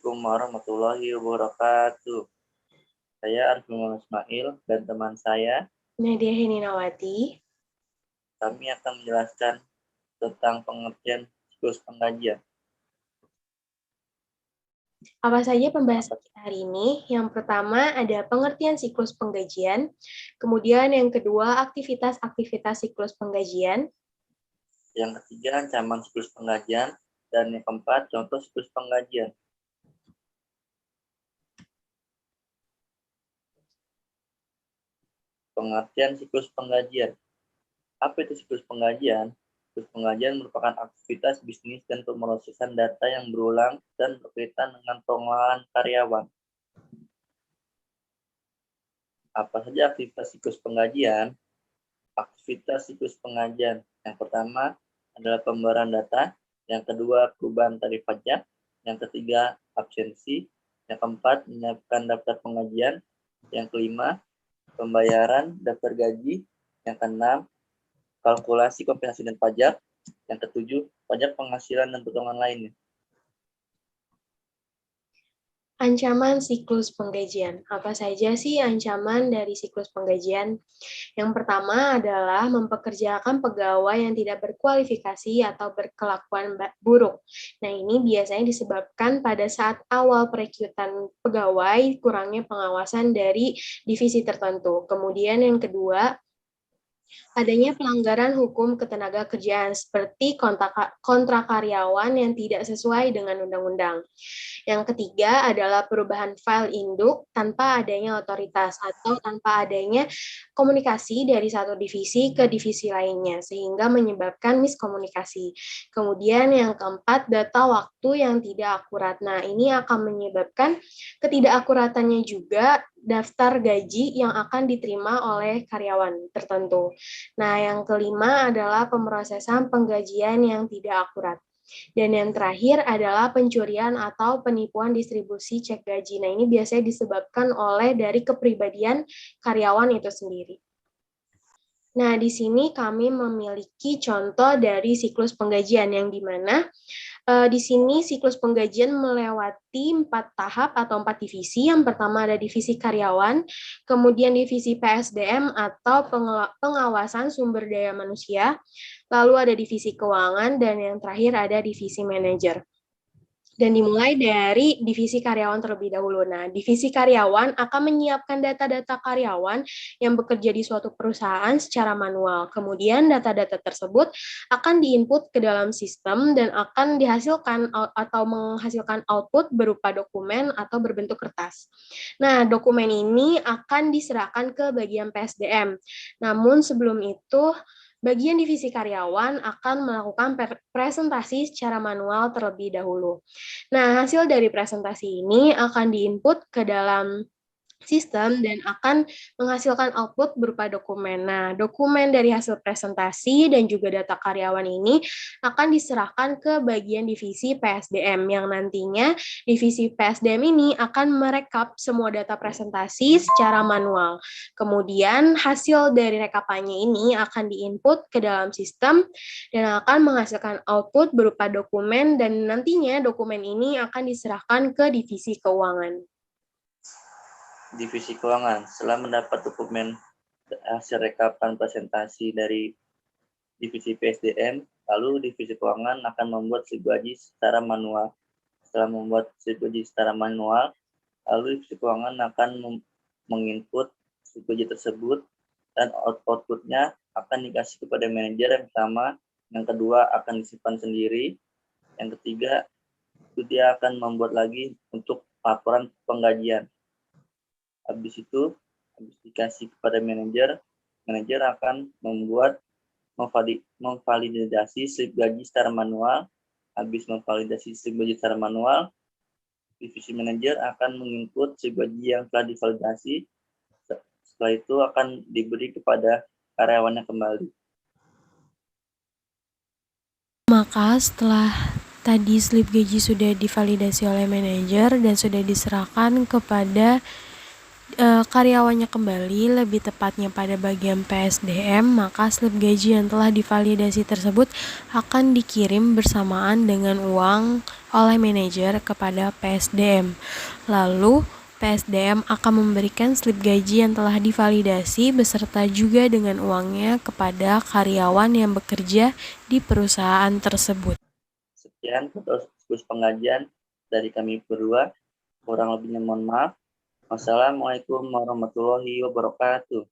Assalamualaikum warahmatullahi wabarakatuh. Saya Arif Ismail dan teman saya, Nadia Heninawati. Kami akan menjelaskan tentang pengertian siklus penggajian. Apa saja pembahasan kita hari ini? Yang pertama ada pengertian siklus penggajian, kemudian yang kedua aktivitas-aktivitas siklus penggajian, yang ketiga ancaman siklus penggajian, dan yang keempat contoh siklus penggajian. Pengertian siklus penggajian. Apa itu siklus penggajian? Siklus penggajian merupakan aktivitas bisnis dan pemrosesan data yang berulang dan berkaitan dengan pengolahan karyawan. Apa saja aktivitas siklus penggajian? Aktivitas siklus penggajian. Yang pertama adalah pembayaran data, yang kedua perubahan tarif pajak, yang ketiga absensi, yang keempat menyiapkan daftar penggajian, yang kelima pembayaran daftar gaji, yang keenam kalkulasi kompensasi dan pajak, yang ketujuh pajak penghasilan dan potongan lainnya. Ancaman siklus penggajian. Apa saja sih ancaman dari siklus penggajian? Yang pertama adalah mempekerjakan pegawai yang tidak berkualifikasi atau berkelakuan buruk. Nah, ini biasanya disebabkan pada saat awal perekrutan pegawai, kurangnya pengawasan dari divisi tertentu. Kemudian yang kedua, adanya pelanggaran hukum ketenagakerjaan seperti kontrak karyawan yang tidak sesuai dengan undang-undang. Yang ketiga adalah perubahan file induk tanpa adanya otoritas atau tanpa adanya komunikasi dari satu divisi ke divisi lainnya, sehingga menyebabkan miskomunikasi. Kemudian yang keempat, data waktu yang tidak akurat. Nah, ini akan menyebabkan ketidakakuratannya juga daftar gaji yang akan diterima oleh karyawan tertentu. Nah, yang kelima adalah pemrosesan penggajian yang tidak akurat. Dan yang terakhir adalah pencurian atau penipuan distribusi cek gaji. Nah, ini biasanya disebabkan oleh dari kepribadian karyawan itu sendiri. Nah, di sini kami memiliki contoh dari siklus penggajian yang di mana di sini siklus penggajian melewati 4 tahap atau 4 divisi. Yang pertama ada divisi karyawan, kemudian divisi PSDM atau pengawasan sumber daya manusia, lalu ada divisi keuangan, dan yang terakhir ada divisi manajer. Dan dimulai dari divisi karyawan terlebih dahulu. Nah, divisi karyawan akan menyiapkan data-data karyawan yang bekerja di suatu perusahaan secara manual. Kemudian data-data tersebut akan diinput ke dalam sistem dan akan dihasilkan atau menghasilkan output berupa dokumen atau berbentuk kertas. Nah, dokumen ini akan diserahkan ke bagian PSDM. Namun sebelum itu, bagian divisi karyawan akan melakukan presentasi secara manual terlebih dahulu. Nah, hasil dari presentasi ini akan diinput ke dalam sistem dan akan menghasilkan output berupa dokumen. Nah, dokumen dari hasil presentasi dan juga data karyawan ini akan diserahkan ke bagian divisi PSDM yang nantinya divisi PSDM ini akan merekap semua data presentasi secara manual. Kemudian hasil dari rekapannya ini akan diinput ke dalam sistem dan akan menghasilkan output berupa dokumen dan nantinya dokumen ini akan diserahkan ke divisi keuangan. Divisi keuangan, setelah mendapat dokumen hasil rekapan presentasi dari divisi PSDM, lalu divisi keuangan akan membuat slip gaji secara manual. Setelah membuat slip gaji secara manual, lalu divisi keuangan akan menginput slip gaji tersebut dan outputnya akan dikasih kepada manajer yang pertama, yang kedua akan disimpan sendiri, yang ketiga itu dia akan membuat lagi untuk laporan penggajian. Habis itu, habis dikasih kepada manajer akan memvalidasi slip gaji secara manual. Habis memvalidasi slip gaji secara manual, divisi manajer akan menginput slip gaji yang telah divalidasi. Setelah itu akan diberi kepada karyawannya kembali. Maka setelah tadi slip gaji sudah divalidasi oleh manajer dan sudah diserahkan kepada karyawannya kembali, lebih tepatnya pada bagian PSDM, maka slip gaji yang telah divalidasi tersebut akan dikirim bersamaan dengan uang oleh manajer kepada PSDM. Lalu, PSDM akan memberikan slip gaji yang telah divalidasi beserta juga dengan uangnya kepada karyawan yang bekerja di perusahaan tersebut. Sekian siklus penggajian dari kami berdua. Kurang lebihnya mohon maaf. Wassalamualaikum warahmatullahi wabarakatuh.